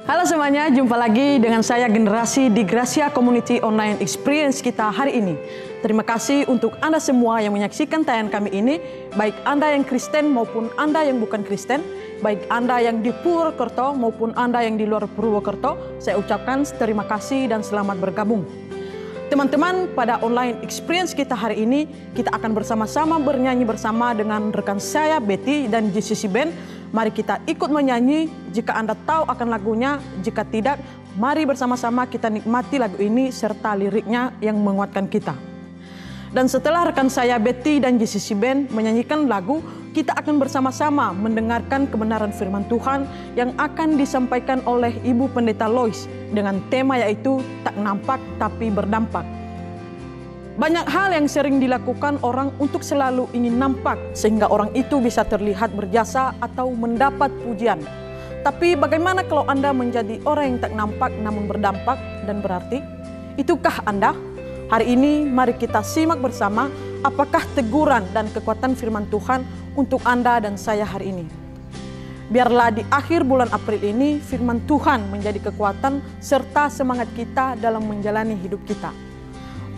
Halo semuanya, jumpa lagi dengan saya Generasi di Gracia Community Online Experience kita hari ini. Terima kasih untuk Anda semua yang menyaksikan tayangan kami ini, baik Anda yang Kristen maupun Anda yang bukan Kristen, baik Anda yang di Purwokerto maupun Anda yang di luar Purwokerto. Saya ucapkan terima kasih dan selamat bergabung. Teman-teman, pada online experience kita hari ini, kita akan bersama-sama bernyanyi bersama dengan rekan saya, Betty dan GCC Band. Mari kita ikut menyanyi, jika Anda tahu akan lagunya, jika tidak, mari bersama-sama kita nikmati lagu ini serta liriknya yang menguatkan kita. Dan setelah rekan saya, Betty dan GCC Band menyanyikan lagu, kita akan bersama-sama mendengarkan kebenaran firman Tuhan yang akan disampaikan oleh Ibu Pendeta Lois dengan tema yaitu tak nampak tapi berdampak. Banyak hal yang sering dilakukan orang untuk selalu ingin nampak sehingga orang itu bisa terlihat berjasa atau mendapat pujian. Tapi bagaimana kalau Anda menjadi orang yang tak nampak namun berdampak dan berarti? Itukah Anda? Hari ini mari kita simak bersama apakah teguran dan kekuatan firman Tuhan untuk Anda dan saya hari ini. Biarlah di akhir bulan April ini firman Tuhan menjadi kekuatan serta semangat kita dalam menjalani hidup kita.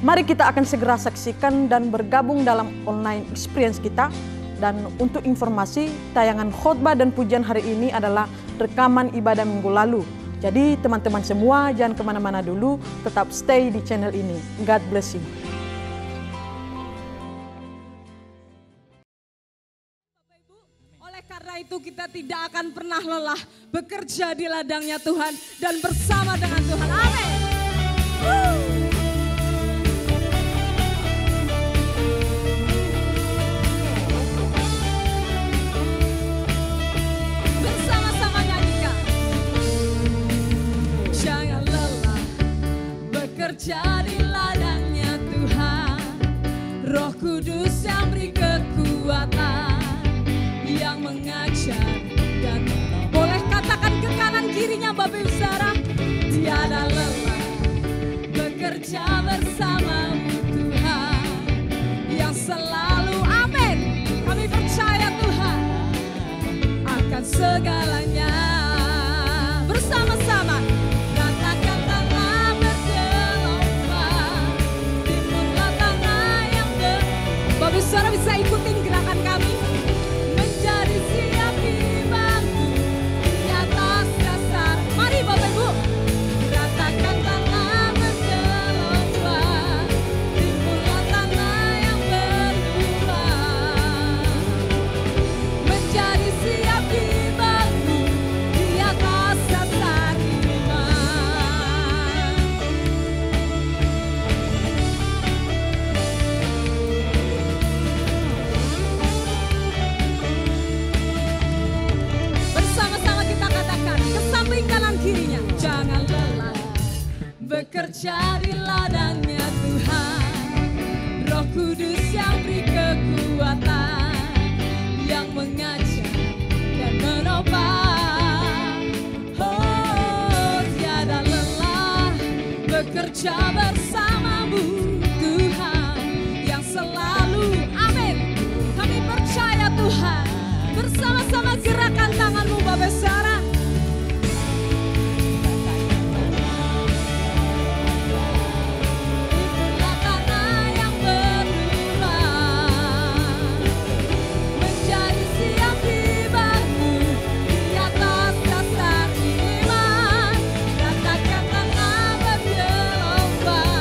Mari kita akan segera saksikan dan bergabung dalam online experience kita. Dan untuk informasi, tayangan khotbah dan pujian hari ini adalah rekaman ibadah minggu lalu. Jadi teman-teman semua jangan kemana-mana dulu, tetap stay di channel ini. God bless you. Oleh karena itu kita tidak akan pernah lelah bekerja di ladangnya Tuhan dan bersama dengan Tuhan. Amin. Bersama-sama nyanyikan. Jangan lelah bekerja di ladangnya Tuhan. Roh Kudus yang beri kekuatan, yang mengajar dan boleh katakan ke kanan kirinya Bapak Ibu Saudara, tiada lelah bekerja bersamamu Tuhan yang selalu, amin, kami percaya Tuhan akan segalanya. Bersama-sama ratakan tanah bergelombang, timbullah tanah yang Bapak Ibu Saudara bisa ikutin gerakan kami. Bekerja di ladangnya Tuhan, Roh Kudus yang beri kekuatan, yang mengajar dan menopang. Oh, tiada lelah bekerja bersamamu Tuhan, yang selalu, amin. Kami percaya Tuhan. Bersama-sama gerakan tanganmu Bapak Saudara. Bye.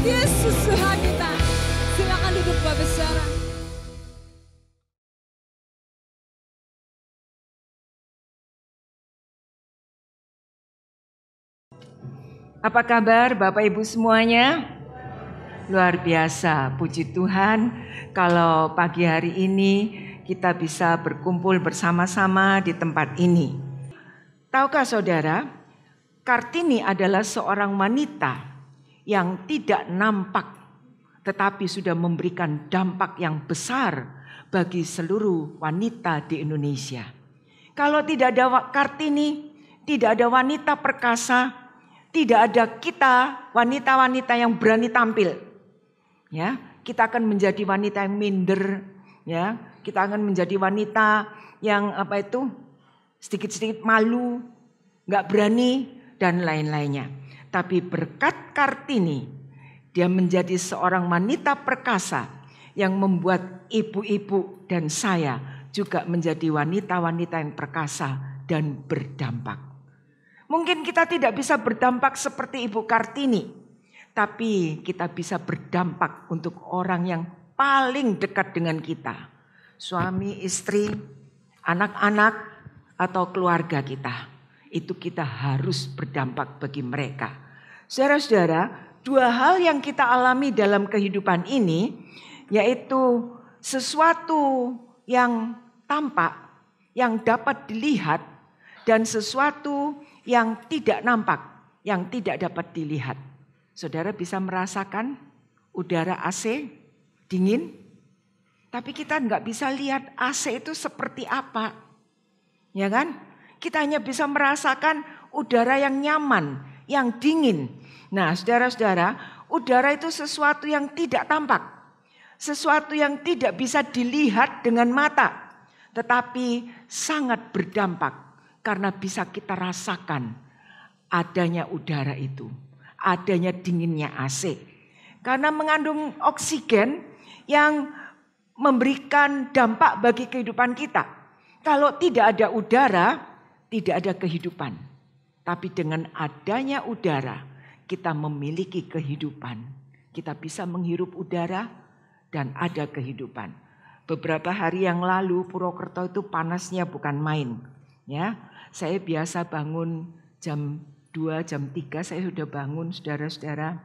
Yesus Tuhan kita. Silakan duduk Bapak Saudara. Apa kabar Bapak Ibu semuanya? Luar biasa, puji Tuhan kalau pagi hari ini kita bisa berkumpul bersama-sama di tempat ini. Tahukah saudara, Kartini adalah seorang wanita yang tidak nampak tetapi sudah memberikan dampak yang besar bagi seluruh wanita di Indonesia. Kalau tidak ada Kartini, tidak ada wanita perkasa, tidak ada kita wanita-wanita yang berani tampil. Ya, kita akan menjadi wanita yang minder, ya. Kita akan menjadi wanita yang sedikit-sedikit malu, enggak berani dan lain-lainnya. Tapi berkat Kartini, dia menjadi seorang wanita perkasa yang membuat ibu-ibu dan saya juga menjadi wanita-wanita yang perkasa dan berdampak. Mungkin kita tidak bisa berdampak seperti Ibu Kartini, tapi kita bisa berdampak untuk orang yang paling dekat dengan kita. Suami, istri, anak-anak, atau keluarga kita. Itu kita harus berdampak bagi mereka. Saudara-saudara, dua hal yang kita alami dalam kehidupan ini, yaitu sesuatu yang tampak, yang dapat dilihat, dan sesuatu yang tidak nampak, yang tidak dapat dilihat. Saudara bisa merasakan udara AC dingin, tapi kita nggak bisa lihat AC itu seperti apa, ya kan? Kita hanya bisa merasakan udara yang nyaman, yang dingin. Nah, saudara-saudara, udara itu sesuatu yang tidak tampak, sesuatu yang tidak bisa dilihat dengan mata, tetapi sangat berdampak. Karena bisa kita rasakan adanya udara itu, adanya dinginnya AC. Karena mengandung oksigen yang memberikan dampak bagi kehidupan kita. Kalau tidak ada udara, tidak ada kehidupan. Tapi dengan adanya udara, kita memiliki kehidupan. Kita bisa menghirup udara dan ada kehidupan. Beberapa hari yang lalu Purwokerto itu panasnya bukan main. Ya, saya biasa bangun jam 2, jam 3 saya sudah bangun, saudara-saudara.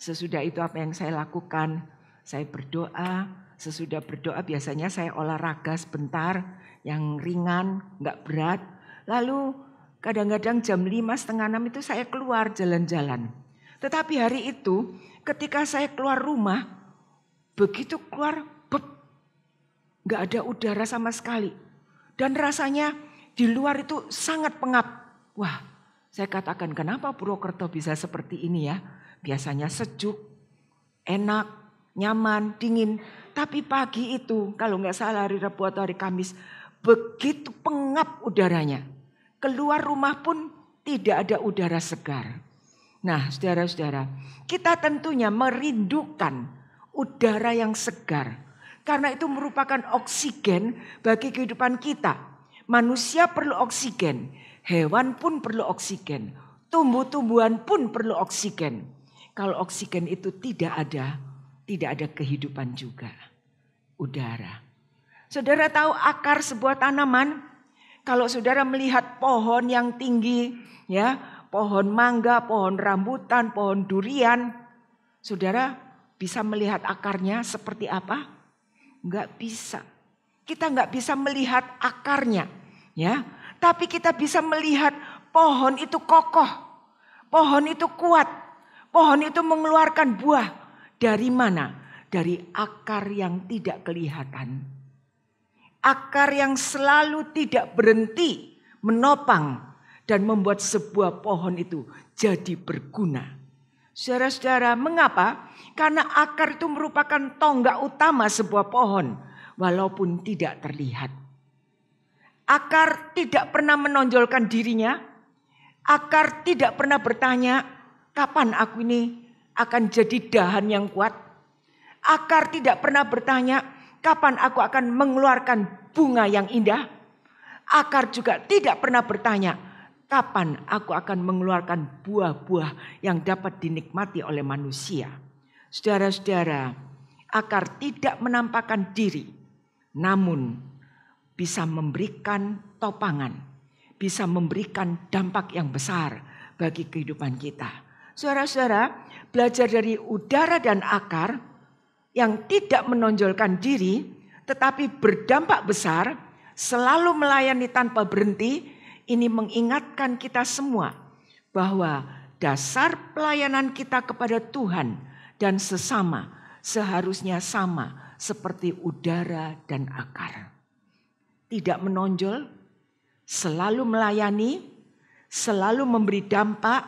Sesudah itu apa yang saya lakukan? Saya berdoa. Sesudah berdoa biasanya saya olahraga sebentar, yang ringan, enggak berat. Lalu kadang-kadang jam 5, setengah 6 itu saya keluar jalan-jalan. Tetapi hari itu ketika saya keluar rumah, begitu keluar, enggak ada udara sama sekali. Dan rasanya di luar itu sangat pengap. Wah, saya katakan kenapa Purwokerto bisa seperti ini ya. Biasanya sejuk, enak, nyaman, dingin. Tapi pagi itu kalau nggak salah hari Rabu atau hari Kamis. Begitu pengap udaranya. Keluar rumah pun tidak ada udara segar. Nah saudara-saudara, kita tentunya merindukan udara yang segar. Karena itu merupakan oksigen bagi kehidupan kita. Manusia perlu oksigen, hewan pun perlu oksigen, tumbuh-tumbuhan pun perlu oksigen. Kalau oksigen itu tidak ada kehidupan juga. Udara. Saudara tahu akar sebuah tanaman? Kalau saudara melihat pohon yang tinggi, ya, pohon mangga, pohon rambutan, pohon durian, saudara bisa melihat akarnya seperti apa? Enggak bisa. Kita enggak bisa melihat akarnya. Ya, tapi kita bisa melihat pohon itu kokoh, pohon itu kuat, pohon itu mengeluarkan buah. Dari mana? Dari akar yang tidak kelihatan. Akar yang selalu tidak berhenti menopang dan membuat sebuah pohon itu jadi berguna. Saudara-saudara, mengapa? Karena akar itu merupakan tonggak utama sebuah pohon, walaupun tidak terlihat. Akar tidak pernah menonjolkan dirinya. Akar tidak pernah bertanya, kapan aku ini akan jadi dahan yang kuat. Akar tidak pernah bertanya, kapan aku akan mengeluarkan bunga yang indah. Akar juga tidak pernah bertanya, kapan aku akan mengeluarkan buah-buah yang dapat dinikmati oleh manusia. saudara-saudara, akar tidak menampakkan diri, namun bisa memberikan topangan, bisa memberikan dampak yang besar bagi kehidupan kita. Saudara-saudara, belajar dari udara dan akar yang tidak menonjolkan diri, tetapi berdampak besar, selalu melayani tanpa berhenti, ini mengingatkan kita semua bahwa dasar pelayanan kita kepada Tuhan dan sesama seharusnya sama seperti udara dan akar. Tidak menonjol, selalu melayani, selalu memberi dampak,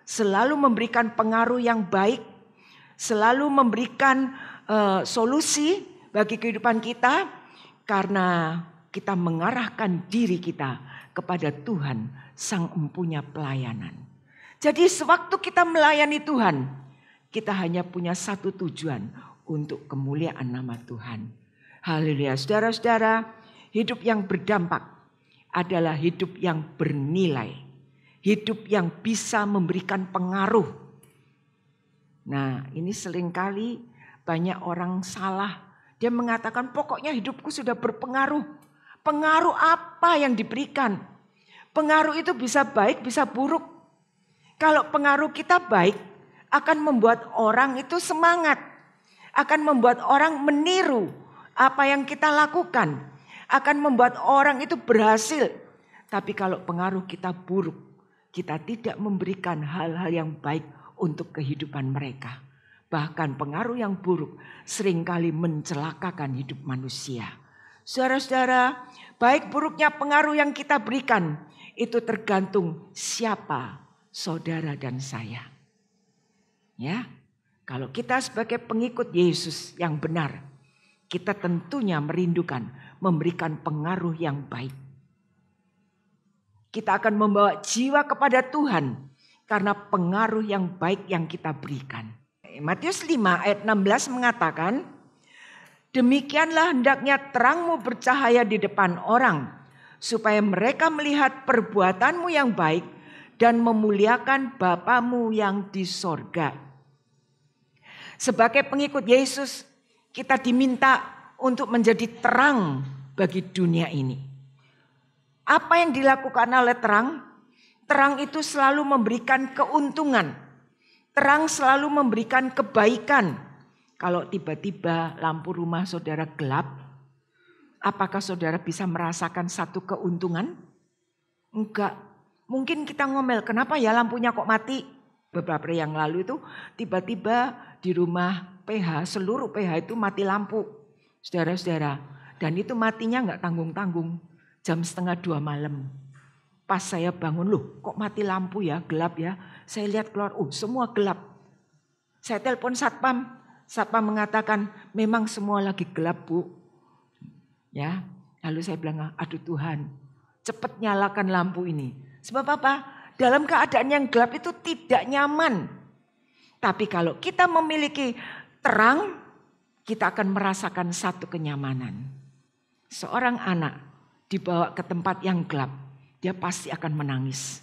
selalu memberikan pengaruh yang baik, selalu memberikan solusi bagi kehidupan kita karena kita mengarahkan diri kita kepada Tuhan Sang Empunya pelayanan. Jadi sewaktu kita melayani Tuhan, kita hanya punya satu tujuan, untuk kemuliaan nama Tuhan. Haleluya. Saudara-saudara, hidup yang berdampak adalah hidup yang bernilai. Hidup yang bisa memberikan pengaruh. Nah, ini seringkali banyak orang salah. Dia mengatakan pokoknya hidupku sudah berpengaruh. Pengaruh apa yang diberikan? Pengaruh itu bisa baik, bisa buruk. Kalau pengaruh kita baik, akan membuat orang itu semangat. Akan membuat orang meniru apa yang kita lakukan. Akan membuat orang itu berhasil. Tapi kalau pengaruh kita buruk, kita tidak memberikan hal-hal yang baik untuk kehidupan mereka. Bahkan pengaruh yang buruk seringkali mencelakakan hidup manusia. Saudara-saudara, baik buruknya pengaruh yang kita berikan itu tergantung siapa saudara dan saya. Ya, kalau kita sebagai pengikut Yesus yang benar, kita tentunya merindukan memberikan pengaruh yang baik. Kita akan membawa jiwa kepada Tuhan karena pengaruh yang baik yang kita berikan. Matius 5 ayat 16 mengatakan, demikianlah hendaknya terangmu bercahaya di depan orang, supaya mereka melihat perbuatanmu yang baik dan memuliakan Bapamu yang di sorga. Sebagai pengikut Yesus, kita diminta untuk menjadi terang bagi dunia ini. Apa yang dilakukan oleh terang? Terang itu selalu memberikan keuntungan. Terang selalu memberikan kebaikan. Kalau tiba-tiba lampu rumah saudara gelap, apakah saudara bisa merasakan satu keuntungan? Enggak. Mungkin kita ngomel, kenapa ya lampunya kok mati? Beberapa hari yang lalu itu tiba-tiba di rumah PH, seluruh PH itu mati lampu. Saudara-saudara, dan itu matinya enggak tanggung-tanggung. Jam 1:30 malam. Pas saya bangun, loh kok mati lampu ya, gelap ya. Saya lihat keluar, semua gelap. Saya telepon satpam. Satpam mengatakan, memang semua lagi gelap Bu. Ya, lalu saya bilang, aduh Tuhan, cepat nyalakan lampu ini. Sebab apa? Dalam keadaan yang gelap itu tidak nyaman. Tapi kalau kita memiliki terang, kita akan merasakan satu kenyamanan. Seorang anak dibawa ke tempat yang gelap, dia pasti akan menangis.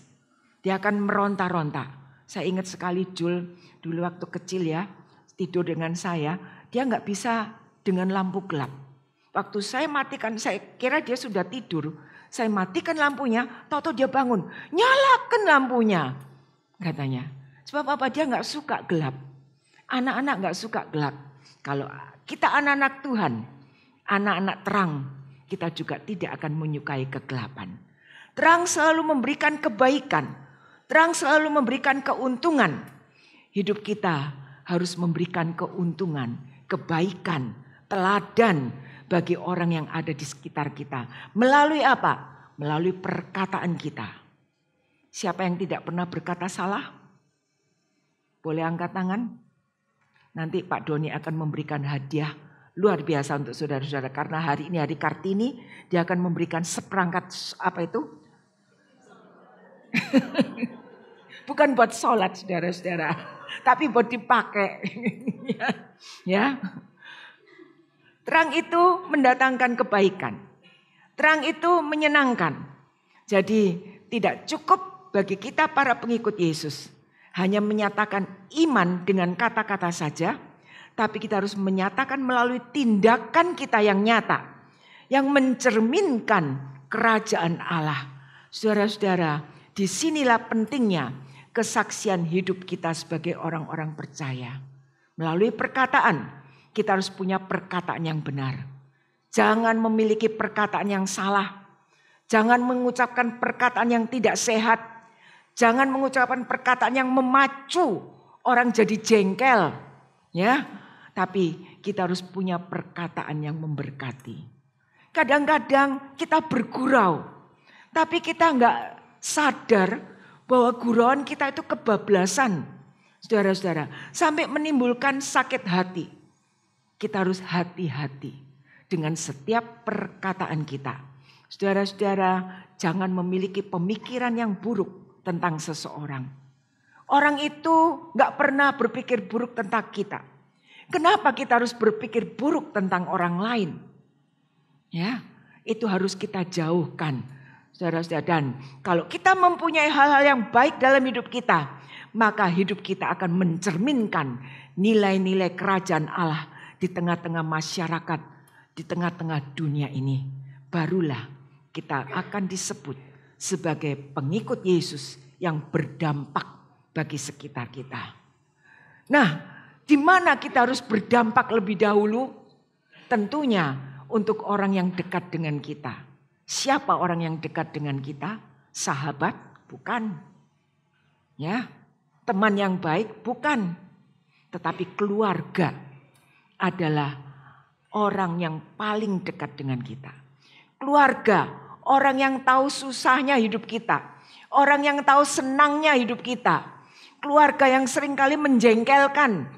Dia akan meronta-ronta. Saya ingat sekali Jul, dulu waktu kecil ya, tidur dengan saya, dia nggak bisa dengan lampu gelap. Waktu saya matikan, saya kira dia sudah tidur. Saya matikan lampunya, tahu-tahu dia bangun. Nyalakan lampunya, katanya. Sebab apa? Dia nggak suka gelap. Anak-anak nggak suka gelap. Kalau kita anak-anak Tuhan, anak-anak terang, kita juga tidak akan menyukai kegelapan. Terang selalu memberikan kebaikan. Terang selalu memberikan keuntungan. Hidup kita harus memberikan keuntungan, kebaikan, teladan bagi orang yang ada di sekitar kita. Melalui apa? Melalui perkataan kita. Siapa yang tidak pernah berkata salah? Boleh angkat tangan? Nanti Pak Doni akan memberikan hadiah luar biasa untuk saudara-saudara. Karena hari ini hari Kartini, dia akan memberikan seperangkat apa itu? Bukan buat sholat saudara-saudara, tapi buat dipakai. Ya. Terang itu mendatangkan kebaikan. Terang itu menyenangkan. Jadi tidak cukup bagi kita para pengikut Yesus hanya menyatakan iman dengan kata-kata saja, Tapi kita harus menyatakan melalui tindakan kita yang nyata. Yang mencerminkan kerajaan Allah. Saudara-saudara, disinilah pentingnya kesaksian hidup kita sebagai orang-orang percaya. Melalui perkataan, kita harus punya perkataan yang benar. Jangan memiliki perkataan yang salah. Jangan mengucapkan perkataan yang tidak sehat. Jangan mengucapkan perkataan yang memacu orang jadi jengkel. Ya, tapi kita harus punya perkataan yang memberkati. Kadang-kadang kita bergurau, tapi kita enggak sadar bahwa gurauan kita itu kebablasan. Saudara-saudara, sampai menimbulkan sakit hati. Kita harus hati-hati dengan setiap perkataan kita. Saudara-saudara, jangan memiliki pemikiran yang buruk tentang seseorang. Orang itu enggak pernah berpikir buruk tentang kita. Kenapa kita harus berpikir buruk tentang orang lain? Ya, itu harus kita jauhkan. Saudara-saudara, dan kalau kita mempunyai hal-hal yang baik dalam hidup kita, maka hidup kita akan mencerminkan nilai-nilai kerajaan Allah di tengah-tengah masyarakat, di tengah-tengah dunia ini. Barulah kita akan disebut sebagai pengikut Yesus yang berdampak bagi sekitar kita. Nah, di mana kita harus berdampak lebih dahulu? Tentunya untuk orang yang dekat dengan kita. Siapa orang yang dekat dengan kita? Sahabat? Bukan. Ya, teman yang baik? Bukan. Tetapi keluarga adalah orang yang paling dekat dengan kita. Keluarga, orang yang tahu susahnya hidup kita. Orang yang tahu senangnya hidup kita. Keluarga yang seringkali menjengkelkan.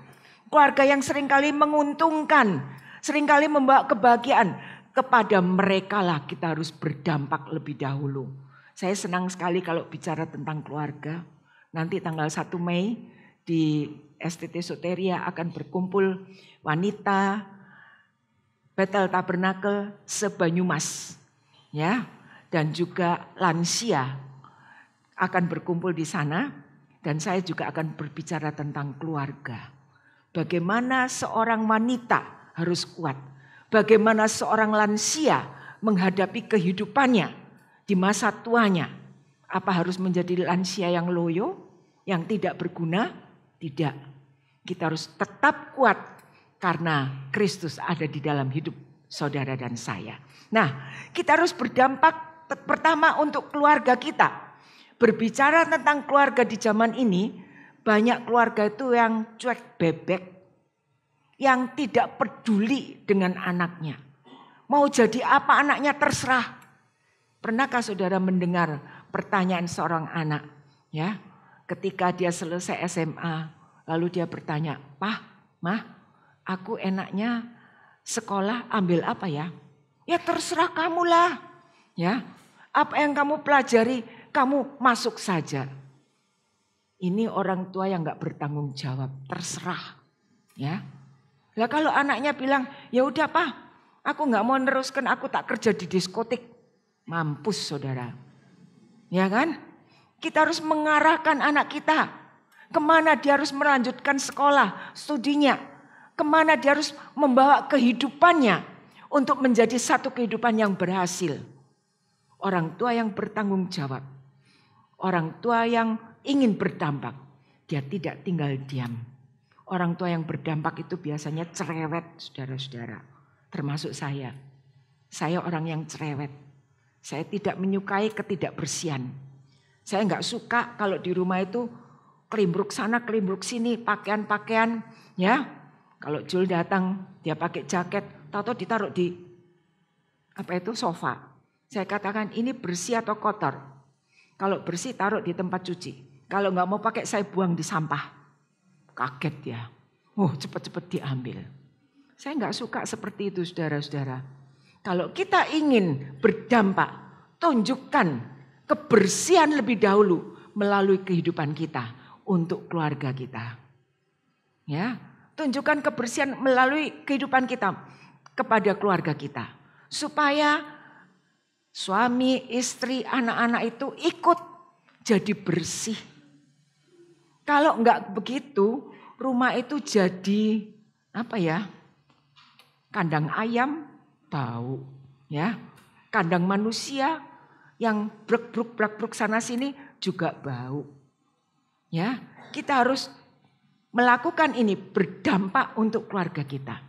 Keluarga yang seringkali menguntungkan. Seringkali membawa kebahagiaan. Kepada mereka lah kita harus berdampak lebih dahulu. Saya senang sekali kalau bicara tentang keluarga. Nanti tanggal 1 Mei di STT Soteria akan berkumpul wanita Bethel Tabernakel se-Banyumas. Ya, dan juga lansia akan berkumpul di sana. Dan saya juga akan berbicara tentang keluarga. Bagaimana seorang wanita harus kuat. Bagaimana seorang lansia menghadapi kehidupannya di masa tuanya. Apa harus menjadi lansia yang loyo, yang tidak berguna? Tidak. Kita harus tetap kuat karena Kristus ada di dalam hidup saudara dan saya. Nah, kita harus berdampak pertama untuk keluarga kita. Berbicara tentang keluarga di zaman ini, banyak keluarga itu yang cuek bebek. Yang tidak peduli dengan anaknya. Mau jadi apa anaknya terserah. Pernahkah saudara mendengar pertanyaan seorang anak? Ya, ketika dia selesai SMA, lalu dia bertanya, "Pah, Mah, aku enaknya sekolah ambil apa ya?" "Ya terserah kamulah. Ya, apa yang kamu pelajari, kamu masuk saja." Ini orang tua yang gak bertanggung jawab, terserah. Ya. Lah kalau anaknya bilang, "Ya udah Pak, aku nggak mau neruskan, aku tak kerja di diskotik." Mampus saudara. Ya kan? Kita harus mengarahkan anak kita. Kemana dia harus melanjutkan sekolah, studinya. Kemana dia harus membawa kehidupannya untuk menjadi satu kehidupan yang berhasil. Orang tua yang bertanggung jawab. Orang tua yang ingin berdampak. Dia tidak tinggal diam. Orang tua yang berdampak itu biasanya cerewet, saudara-saudara. Termasuk saya. Saya orang yang cerewet. Saya tidak menyukai ketidakbersihan. Saya enggak suka kalau di rumah itu kelimbruk sana, kelimbruk sini, pakaian-pakaian. Ya, kalau Jul datang, dia pakai jaket, tahu-tahu ditaruh di sofa. Saya katakan ini bersih atau kotor. Kalau bersih taruh di tempat cuci. Kalau enggak mau pakai saya buang di sampah. Kaget ya. Cepat-cepat diambil. Saya enggak suka seperti itu saudara-saudara. Kalau kita ingin berdampak, tunjukkan kebersihan lebih dahulu melalui kehidupan kita untuk keluarga kita. Ya, tunjukkan kebersihan melalui kehidupan kita kepada keluarga kita. Supaya suami, istri, anak-anak itu ikut jadi bersih. Kalau enggak begitu, rumah itu jadi kandang ayam bau, ya. Kandang manusia yang bruk sana sini juga bau. Ya, kita harus melakukan ini berdampak untuk keluarga kita.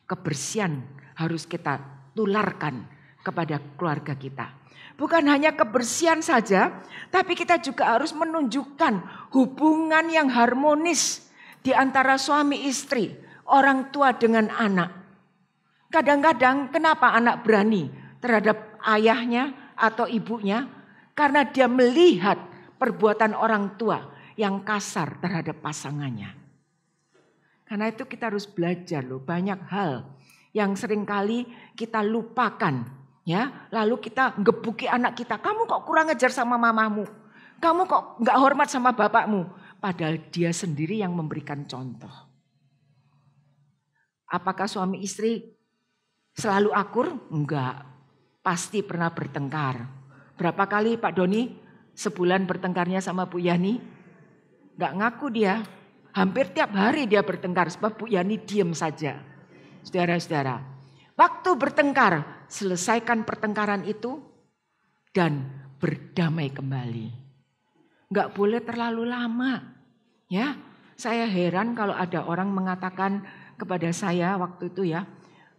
Kebersihan harus kita tularkan kepada keluarga kita. Bukan hanya kebersihan saja, tapi kita juga harus menunjukkan hubungan yang harmonis di antara suami istri, orang tua dengan anak. Kadang-kadang kenapa anak berani terhadap ayahnya atau ibunya? Karena dia melihat perbuatan orang tua yang kasar terhadap pasangannya. Karena itu kita harus belajar loh, banyak hal yang seringkali kita lupakan. Ya, lalu kita ngebuki anak kita, kamu kok kurang ajar sama mamamu? Kamu kok nggak hormat sama bapakmu? Padahal dia sendiri yang memberikan contoh. Apakah suami istri selalu akur? Enggak. Pasti pernah bertengkar. Berapa kali Pak Doni sebulan bertengkarnya sama Bu Yani? Enggak ngaku dia. Hampir tiap hari dia bertengkar sebab Bu Yani diem saja. Saudara-saudara, waktu bertengkar, selesaikan pertengkaran itu dan berdamai kembali. Enggak boleh terlalu lama. Ya, saya heran kalau ada orang mengatakan kepada saya waktu itu ya,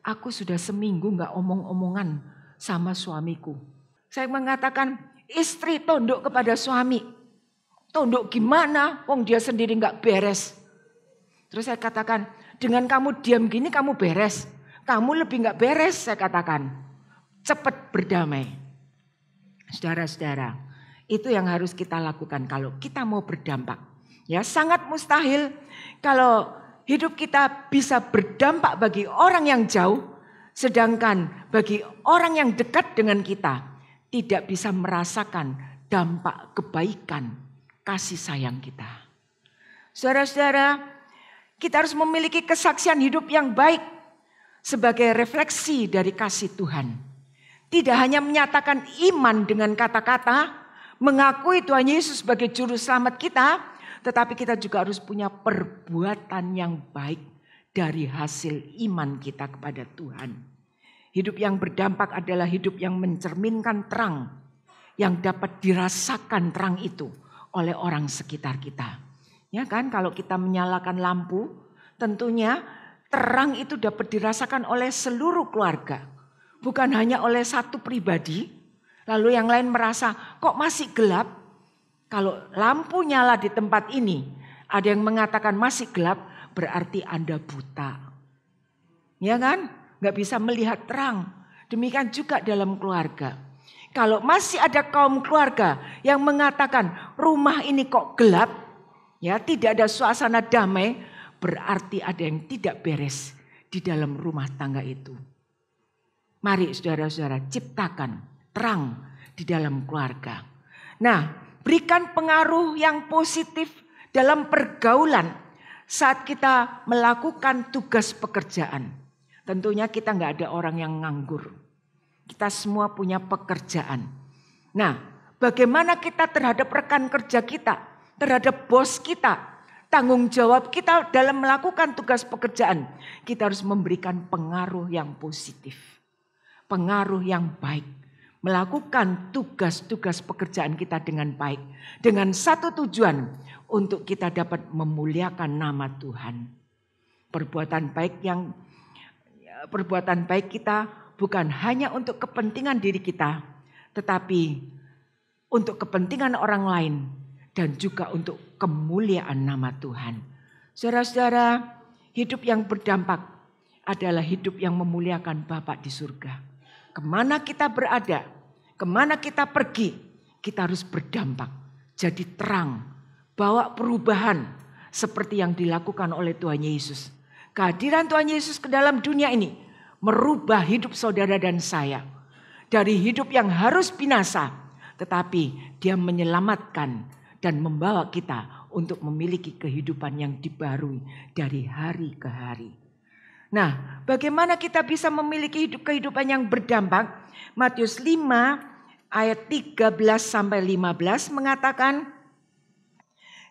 aku sudah seminggu enggak omong-omongan sama suamiku. Saya mengatakan, istri tunduk kepada suami. Tunduk gimana? Wong dia sendiri enggak beres. Terus saya katakan, dengan kamu diam gini kamu beres. Kamu lebih enggak beres, saya katakan. Cepat berdamai. Saudara-saudara, itu yang harus kita lakukan kalau kita mau berdampak. Ya, sangat mustahil kalau hidup kita bisa berdampak bagi orang yang jauh, sedangkan bagi orang yang dekat dengan kita tidak bisa merasakan dampak kebaikan kasih sayang kita. Saudara-saudara, kita harus memiliki kesaksian hidup yang baik sebagai refleksi dari kasih Tuhan. Tidak hanya menyatakan iman dengan kata-kata, mengakui Tuhan Yesus sebagai juru selamat kita, tetapi kita juga harus punya perbuatan yang baik dari hasil iman kita kepada Tuhan. Hidup yang berdampak adalah hidup yang mencerminkan terang, yang dapat dirasakan terang itu oleh orang sekitar kita. Ya kan, kalau kita menyalakan lampu, tentunya terang itu dapat dirasakan oleh seluruh keluarga. Bukan hanya oleh satu pribadi, lalu yang lain merasa kok masih gelap. Kalau lampu nyala di tempat ini, ada yang mengatakan masih gelap, berarti Anda buta. Ya kan? Gak bisa melihat terang. Demikian juga dalam keluarga. Kalau masih ada kaum keluarga yang mengatakan rumah ini kok gelap, ya tidak ada suasana damai, berarti ada yang tidak beres di dalam rumah tangga itu. Mari saudara-saudara ciptakan terang di dalam keluarga. Nah, berikan pengaruh yang positif dalam pergaulan saat kita melakukan tugas pekerjaan. Tentunya kita nggak ada orang yang nganggur. Kita semua punya pekerjaan. Nah, bagaimana kita terhadap rekan kerja kita, terhadap bos kita, tanggung jawab kita dalam melakukan tugas pekerjaan. Kita harus memberikan pengaruh yang positif. Pengaruh yang baik. Melakukan tugas-tugas pekerjaan kita dengan baik. Dengan satu tujuan untuk kita dapat memuliakan nama Tuhan. Perbuatan baik kita bukan hanya untuk kepentingan diri kita. Tetapi untuk kepentingan orang lain. Dan juga untuk kemuliaan nama Tuhan. Saudara-saudara, hidup yang berdampak adalah hidup yang memuliakan Bapa di surga. Kemana kita berada, kemana kita pergi, kita harus berdampak. Jadi terang, bawa perubahan seperti yang dilakukan oleh Tuhan Yesus. Kehadiran Tuhan Yesus ke dalam dunia ini merubah hidup saudara dan saya. Dari hidup yang harus binasa, tetapi Dia menyelamatkan dan membawa kita untuk memiliki kehidupan yang dibarui dari hari ke hari. Nah, bagaimana kita bisa memiliki kehidupan yang berdampak? Matius 5 ayat 13 sampai 15 mengatakan,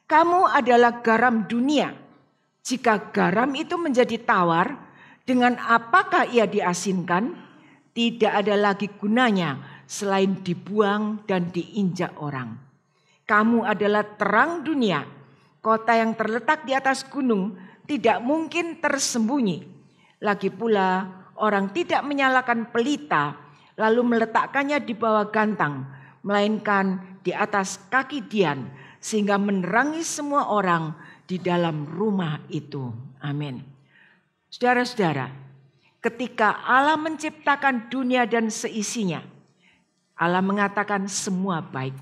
kamu adalah garam dunia. Jika garam itu menjadi tawar, dengan apakah ia diasinkan? Tidak ada lagi gunanya selain dibuang dan diinjak orang. Kamu adalah terang dunia. Kota yang terletak di atas gunung tidak mungkin tersembunyi. Lagi pula orang tidak menyalakan pelita lalu meletakkannya di bawah gantang, melainkan di atas kaki dian sehingga menerangi semua orang di dalam rumah itu. Amin. Saudara-saudara, ketika Allah menciptakan dunia dan seisinya, Allah mengatakan semua baik.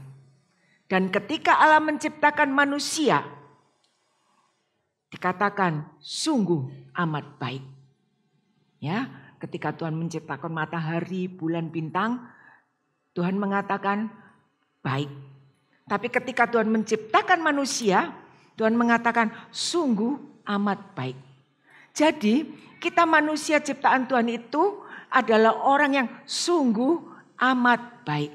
Dan ketika Allah menciptakan manusia, dikatakan sungguh amat baik. Ya, ketika Tuhan menciptakan matahari, bulan, bintang, Tuhan mengatakan baik. Tapi ketika Tuhan menciptakan manusia, Tuhan mengatakan sungguh amat baik. Jadi kita manusia ciptaan Tuhan itu adalah orang yang sungguh amat baik.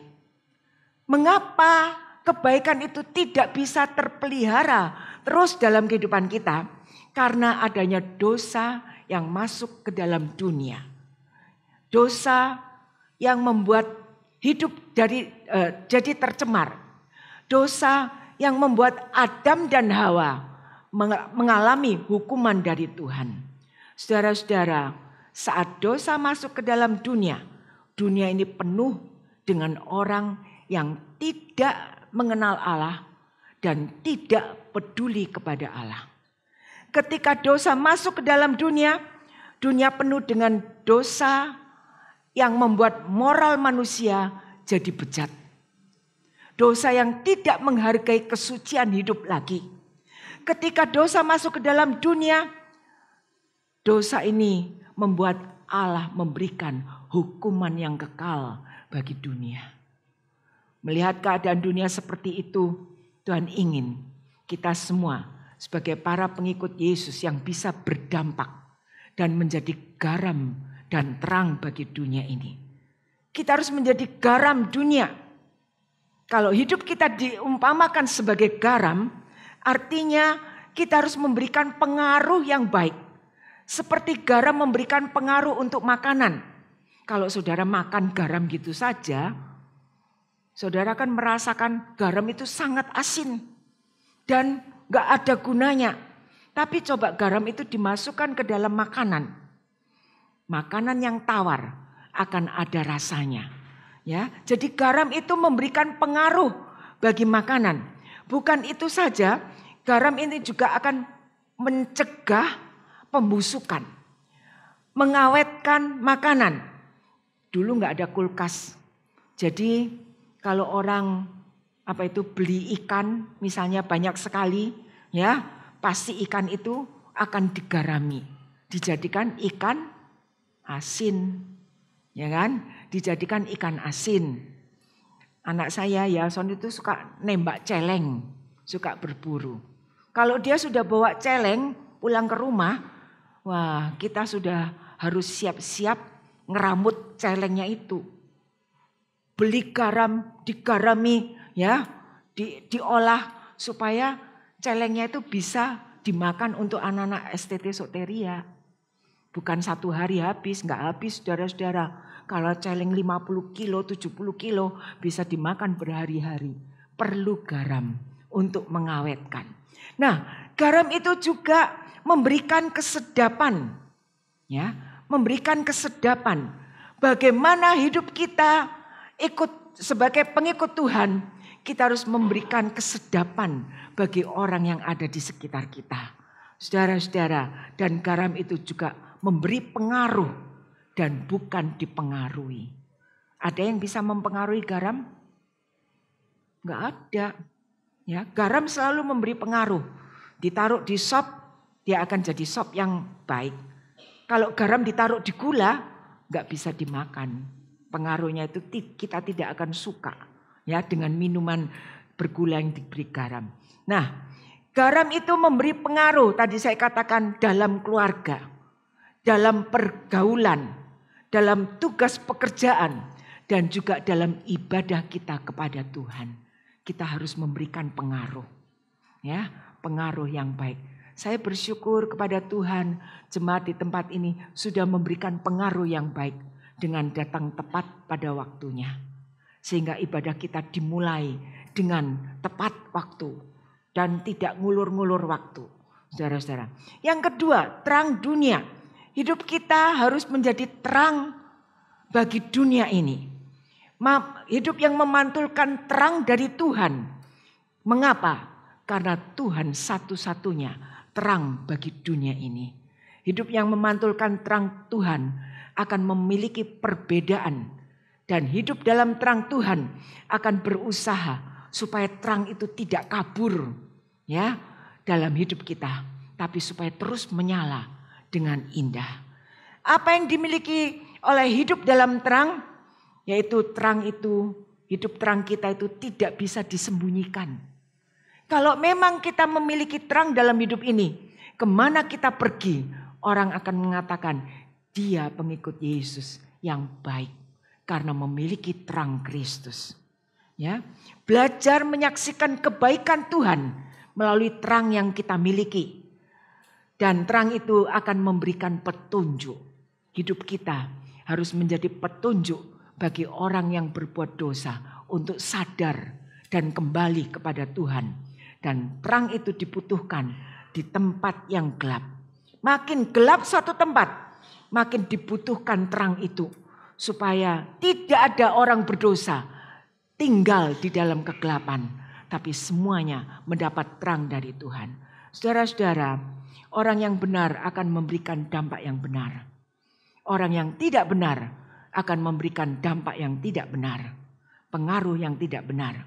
Mengapa kebaikan itu tidak bisa terpelihara terus dalam kehidupan kita? Karena adanya dosa yang masuk ke dalam dunia. Dosa yang membuat hidup jadi tercemar. Dosa yang membuat Adam dan Hawa mengalami hukuman dari Tuhan. Saudara-saudara, saat dosa masuk ke dalam dunia, dunia ini penuh dengan orang yang tidak mengenal Allah dan tidak peduli kepada Allah. Ketika dosa masuk ke dalam dunia, dunia penuh dengan dosa yang membuat moral manusia jadi bejat. Dosa yang tidak menghargai kesucian hidup lagi. Ketika dosa masuk ke dalam dunia, dosa ini membuat Allah memberikan hukuman yang kekal bagi dunia. Melihat keadaan dunia seperti itu, Tuhan ingin kita semua sebagai para pengikut Yesus yang bisa berdampak dan menjadi garam dan terang bagi dunia ini. Kita harus menjadi garam dunia. Kalau hidup kita diumpamakan sebagai garam, artinya kita harus memberikan pengaruh yang baik. Seperti garam memberikan pengaruh untuk makanan. Kalau saudara makan garam gitu saja, saudara kan merasakan garam itu sangat asin dan gak ada gunanya. Tapi coba garam itu dimasukkan ke dalam makanan. Makanan yang tawar akan ada rasanya. Ya, jadi garam itu memberikan pengaruh bagi makanan. Bukan itu saja, garam ini juga akan mencegah pembusukan, mengawetkan makanan. Dulu nggak ada kulkas, jadi kalau orang beli ikan, misalnya banyak sekali, ya pasti ikan itu akan digarami, dijadikan ikan asin, ya kan? Dijadikan ikan asin. Anak saya Yason itu suka nembak celeng, suka berburu. Kalau dia sudah bawa celeng pulang ke rumah, wah kita sudah harus siap-siap ngeramut celengnya itu. Beli garam, digarami, ya, diolah supaya celengnya itu bisa dimakan untuk anak-anak STT Soteria. Bukan satu hari habis, enggak habis saudara-saudara. Kalau celeng 50 kilo, 70 kilo bisa dimakan berhari-hari. Perlu garam untuk mengawetkan. Nah, garam itu juga memberikan kesedapan. Ya, memberikan kesedapan. Bagaimana hidup kita sebagai pengikut Tuhan, kita harus memberikan kesedapan bagi orang yang ada di sekitar kita. Saudara-saudara, dan garam itu juga memberi pengaruh dan bukan dipengaruhi. Ada yang bisa mempengaruhi garam? Enggak ada. Ya, garam selalu memberi pengaruh. Ditaruh di sop, dia akan jadi sop yang baik. Kalau garam ditaruh di gula, enggak bisa dimakan. Pengaruhnya itu kita tidak akan suka. Ya, dengan minuman bergula yang diberi garam. Nah, garam itu memberi pengaruh, tadi saya katakan dalam keluarga, dalam pergaulan, dalam tugas pekerjaan, dan juga dalam ibadah kita kepada Tuhan. Kita harus memberikan pengaruh. Ya, pengaruh yang baik. Saya bersyukur kepada Tuhan, jemaat di tempat ini sudah memberikan pengaruh yang baik dengan datang tepat pada waktunya. Sehingga ibadah kita dimulai dengan tepat waktu dan tidak ngulur-ngulur waktu. Saudara-saudara. Yang kedua, terang dunia. Hidup kita harus menjadi terang bagi dunia ini. Hidup yang memantulkan terang dari Tuhan. Mengapa? Karena Tuhan satu-satunya terang bagi dunia ini. Hidup yang memantulkan terang Tuhan akan memiliki perbedaan. Dan hidup dalam terang Tuhan akan berusaha supaya terang itu tidak kabur ya dalam hidup kita. Tapi supaya terus menyala dengan indah. Apa yang dimiliki oleh hidup dalam terang? Yaitu terang itu, hidup terang kita itu tidak bisa disembunyikan. Kalau memang kita memiliki terang dalam hidup ini, kemana kita pergi, orang akan mengatakan dia pengikut Yesus yang baik karena memiliki terang Kristus. Ya, belajar menyaksikan kebaikan Tuhan melalui terang yang kita miliki. Dan terang itu akan memberikan petunjuk. Hidup kita harus menjadi petunjuk bagi orang yang berbuat dosa untuk sadar dan kembali kepada Tuhan. Dan terang itu dibutuhkan di tempat yang gelap. Makin gelap suatu tempat, makin dibutuhkan terang itu. Supaya tidak ada orang berdosa tinggal di dalam kegelapan. Tapi semuanya mendapat terang dari Tuhan. Saudara-saudara, orang yang benar akan memberikan dampak yang benar. Orang yang tidak benar akan memberikan dampak yang tidak benar. Pengaruh yang tidak benar.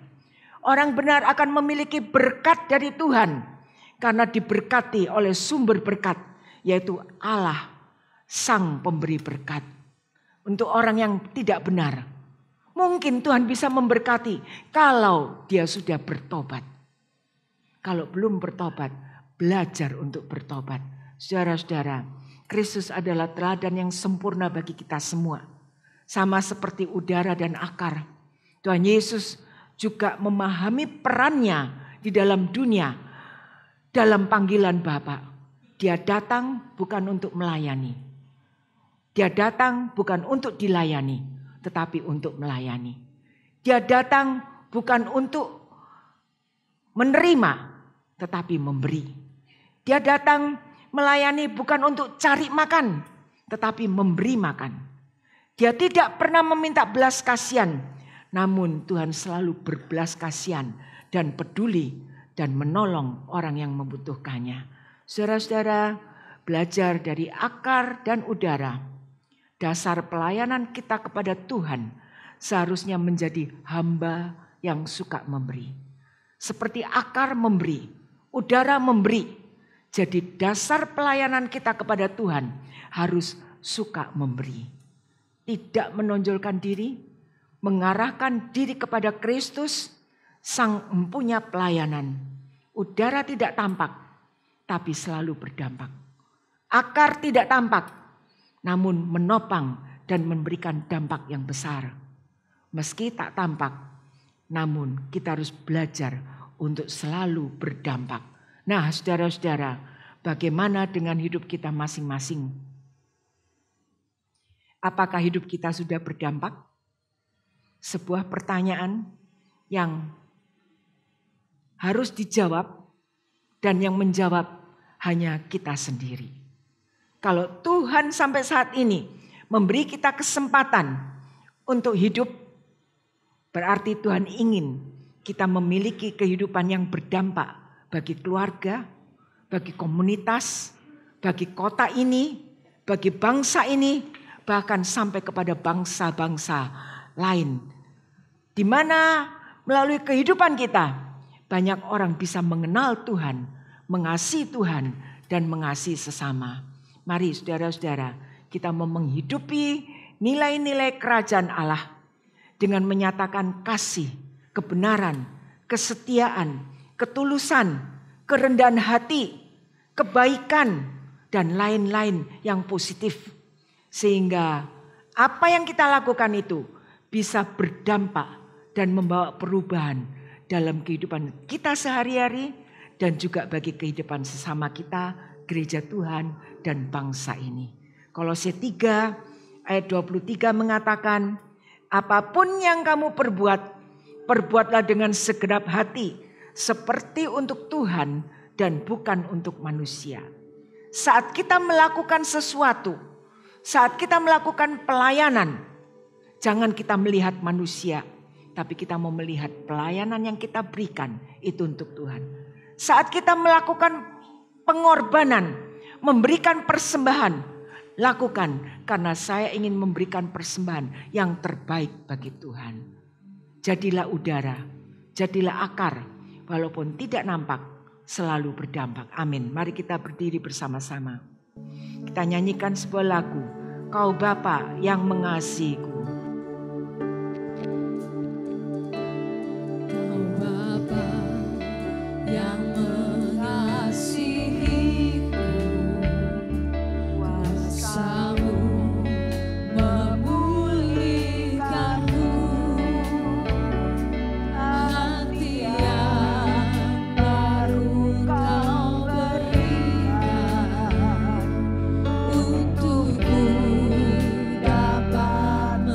Orang benar akan memiliki berkat dari Tuhan. Karena diberkati oleh sumber berkat. Yaitu Allah, Sang Pemberi berkat. Untuk orang yang tidak benar. Mungkin Tuhan bisa memberkati kalau dia sudah bertobat. Kalau belum bertobat, belajar untuk bertobat. Saudara-saudara, Kristus adalah teladan yang sempurna bagi kita semua. Sama seperti udara dan akar. Tuhan Yesus juga memahami perannya di dalam dunia. Dalam panggilan Bapa. Dia datang bukan untuk melayani. Dia datang bukan untuk dilayani, tetapi untuk melayani. Dia datang bukan untuk menerima, tetapi memberi. Dia datang melayani bukan untuk cari makan, tetapi memberi makan. Dia tidak pernah meminta belas kasihan, namun Tuhan selalu berbelas kasihan dan peduli dan menolong orang yang membutuhkannya. Saudara-saudara, belajar dari akar dan udara. Dasar pelayanan kita kepada Tuhan seharusnya menjadi hamba yang suka memberi. Seperti akar memberi, udara memberi. Jadi dasar pelayanan kita kepada Tuhan harus suka memberi. Tidak menonjolkan diri, mengarahkan diri kepada Kristus, Sang Empunya pelayanan. Udara tidak tampak, tapi selalu berdampak. Akar tidak tampak, namun menopang dan memberikan dampak yang besar. Meski tak tampak, namun kita harus belajar untuk selalu berdampak. Nah, saudara-saudara, bagaimana dengan hidup kita masing-masing? Apakah hidup kita sudah berdampak? Sebuah pertanyaan yang harus dijawab dan yang menjawab hanya kita sendiri. Kalau Tuhan sampai saat ini memberi kita kesempatan untuk hidup, berarti Tuhan ingin kita memiliki kehidupan yang berdampak bagi keluarga, bagi komunitas, bagi kota ini, bagi bangsa ini, bahkan sampai kepada bangsa-bangsa lain. Di mana melalui kehidupan kita, banyak orang bisa mengenal Tuhan, mengasihi Tuhan, dan mengasihi sesama. Mari saudara-saudara, kita mau menghidupi nilai-nilai kerajaan Allah dengan menyatakan kasih, kebenaran, kesetiaan, ketulusan, kerendahan hati, kebaikan, dan lain-lain yang positif. Sehingga apa yang kita lakukan itu bisa berdampak dan membawa perubahan dalam kehidupan kita sehari-hari dan juga bagi kehidupan sesama kita, gereja Tuhan dan bangsa ini. Kolose 3 ayat 23 mengatakan, apapun yang kamu perbuat, perbuatlah dengan segenap hati, seperti untuk Tuhan dan bukan untuk manusia. Saat kita melakukan sesuatu, saat kita melakukan pelayanan, jangan kita melihat manusia, tapi kita mau melihat pelayanan yang kita berikan itu untuk Tuhan. Saat kita melakukan pengorbanan, memberikan persembahan, lakukan karena saya ingin memberikan persembahan yang terbaik bagi Tuhan. Jadilah udara, jadilah akar, walaupun tidak nampak, selalu berdampak. Amin. Mari kita berdiri bersama-sama. Kita nyanyikan sebuah lagu, Kau Bapa yang mengasihiku. Kau Bapa yang mengasihiku, kuasa-Mu memulihkanku, hati yang baru Kau berikan, untukku dapat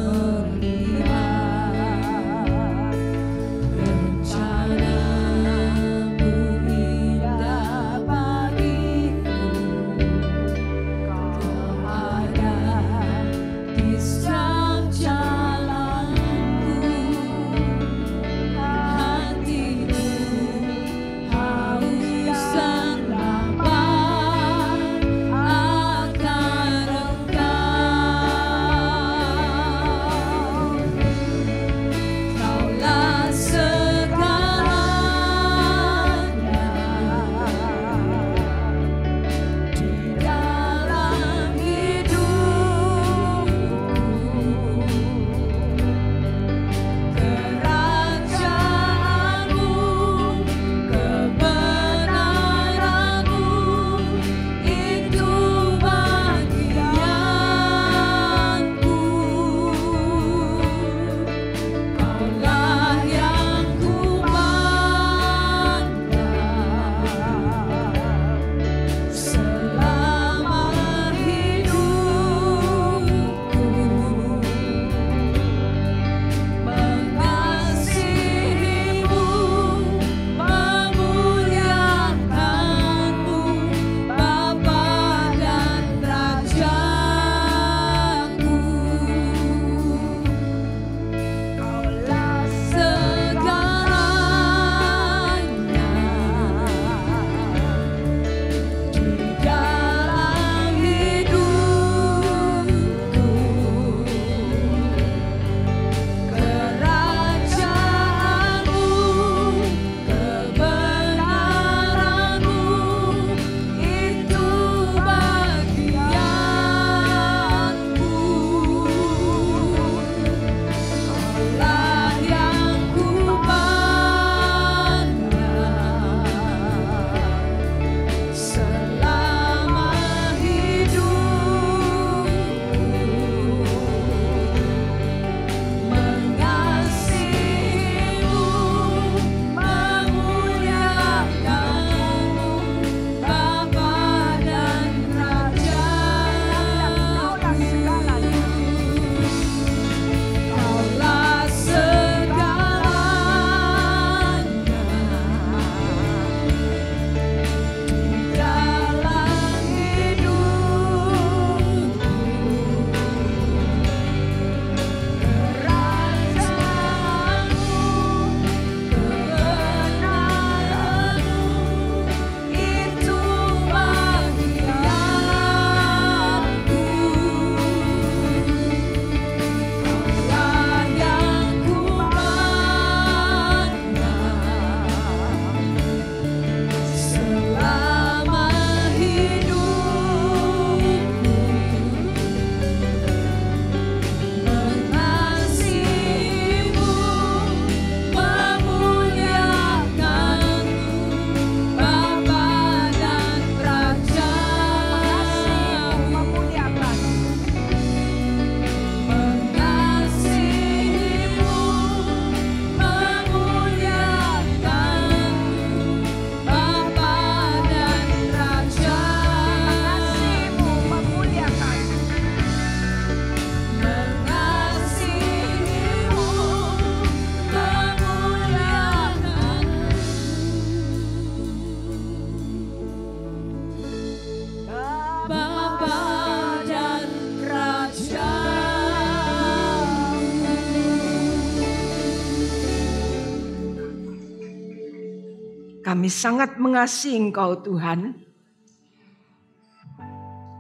Kami sangat mengasihi Engkau Tuhan,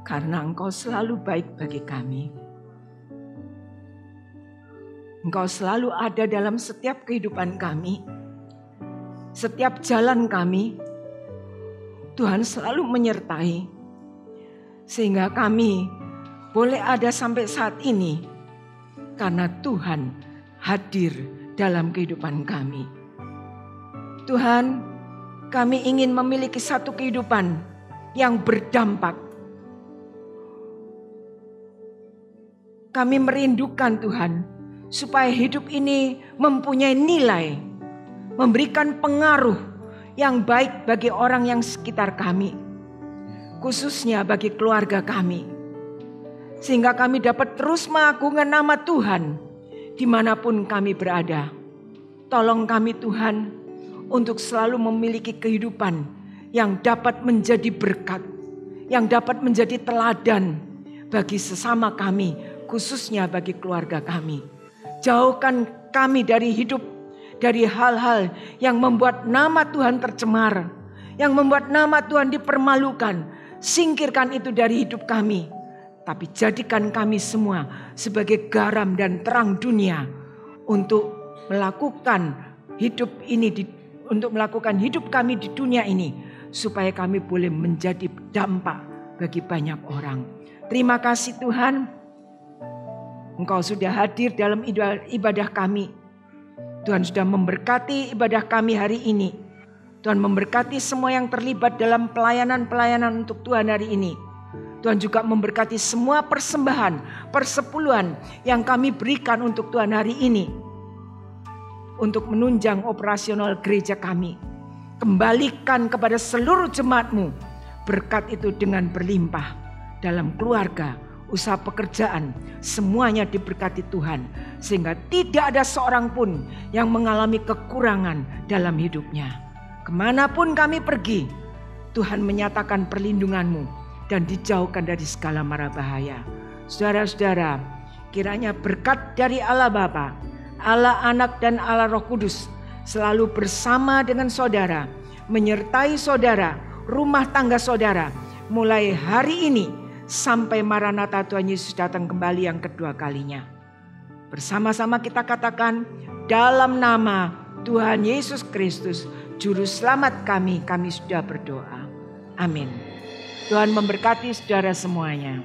karena Engkau selalu baik bagi kami. Engkau selalu ada dalam setiap kehidupan kami, setiap jalan kami. Tuhan selalu menyertai, sehingga kami boleh ada sampai saat ini, karena Tuhan hadir dalam kehidupan kami. Tuhan, kami ingin memiliki satu kehidupan yang berdampak. Kami merindukan Tuhan, supaya hidup ini mempunyai nilai, memberikan pengaruh yang baik bagi orang yang sekitar kami, khususnya bagi keluarga kami. Sehingga kami dapat terus mengagungkan nama Tuhan dimanapun kami berada. Tolong kami Tuhan untuk selalu memiliki kehidupan yang dapat menjadi berkat, yang dapat menjadi teladan bagi sesama kami, khususnya bagi keluarga kami. Jauhkan kami dari hidup, dari hal-hal yang membuat nama Tuhan tercemar, yang membuat nama Tuhan dipermalukan. Singkirkan itu dari hidup kami. Tapi jadikan kami semua sebagai garam dan terang dunia untuk melakukan hidup ini, untuk melakukan hidup kami di dunia ini, supaya kami boleh menjadi dampak bagi banyak orang. Terima kasih Tuhan, Engkau sudah hadir dalam ibadah kami. Tuhan sudah memberkati ibadah kami hari ini. Tuhan memberkati semua yang terlibat dalam pelayanan-pelayanan untuk Tuhan hari ini. Tuhan juga memberkati semua persembahan, persepuluhan yang kami berikan untuk Tuhan hari ini, untuk menunjang operasional gereja kami. Kembalikan kepada seluruh jemaat-Mu berkat itu dengan berlimpah dalam keluarga, usaha pekerjaan, semuanya diberkati Tuhan. Sehingga tidak ada seorang pun yang mengalami kekurangan dalam hidupnya. Kemanapun kami pergi, Tuhan menyatakan perlindungan-Mu dan dijauhkan dari segala mara bahaya. Saudara-saudara, kiranya berkat dari Allah Bapa, Allah Anak dan Allah Roh Kudus selalu bersama dengan saudara, menyertai saudara, rumah tangga saudara, mulai hari ini sampai Maranatha Tuhan Yesus datang kembali yang kedua kalinya. Bersama-sama kita katakan, dalam nama Tuhan Yesus Kristus, Juru Selamat kami sudah berdoa. Amin. Tuhan memberkati saudara semuanya.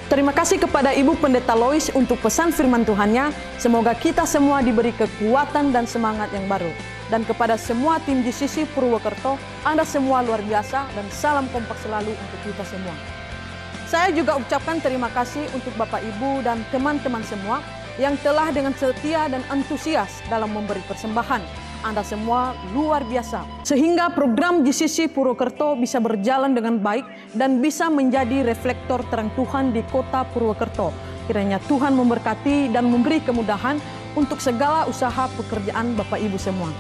Terima kasih kepada Ibu Pendeta Lois untuk pesan firman Tuhannya. Semoga kita semua diberi kekuatan dan semangat yang baru. Dan kepada semua tim GCC Purwokerto, Anda semua luar biasa dan salam kompak selalu untuk kita semua. Saya juga ucapkan terima kasih untuk Bapak Ibu dan teman-teman semua yang telah dengan setia dan antusias dalam memberi persembahan. Anda semua luar biasa. Sehingga program GCC Purwokerto bisa berjalan dengan baik dan bisa menjadi reflektor terang Tuhan di kota Purwokerto. Kiranya Tuhan memberkati dan memberi kemudahan untuk segala usaha pekerjaan Bapak Ibu semua.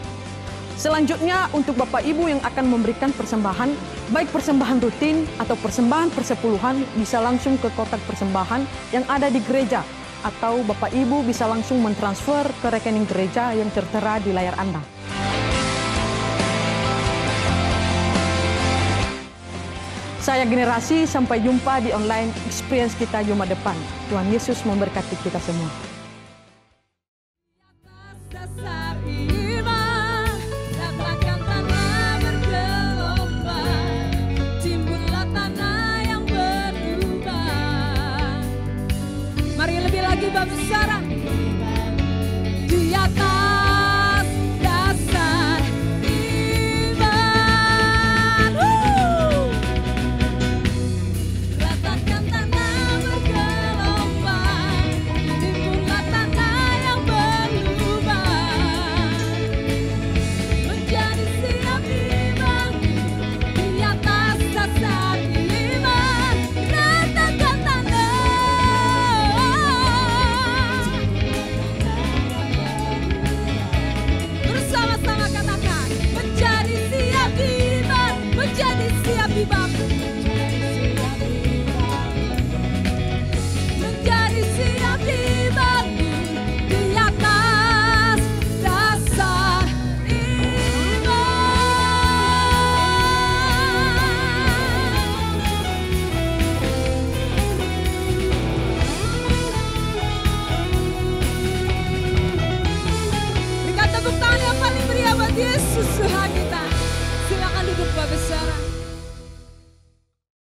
Selanjutnya untuk Bapak Ibu yang akan memberikan persembahan, baik persembahan rutin atau persembahan persepuluhan, bisa langsung ke kotak persembahan yang ada di gereja. Atau Bapak Ibu bisa langsung mentransfer ke rekening gereja yang tertera di layar Anda. Saya Generasi, sampai jumpa di online experience kita Jumat depan. Tuhan Yesus memberkati kita semua. Mari lebih lagi bangsa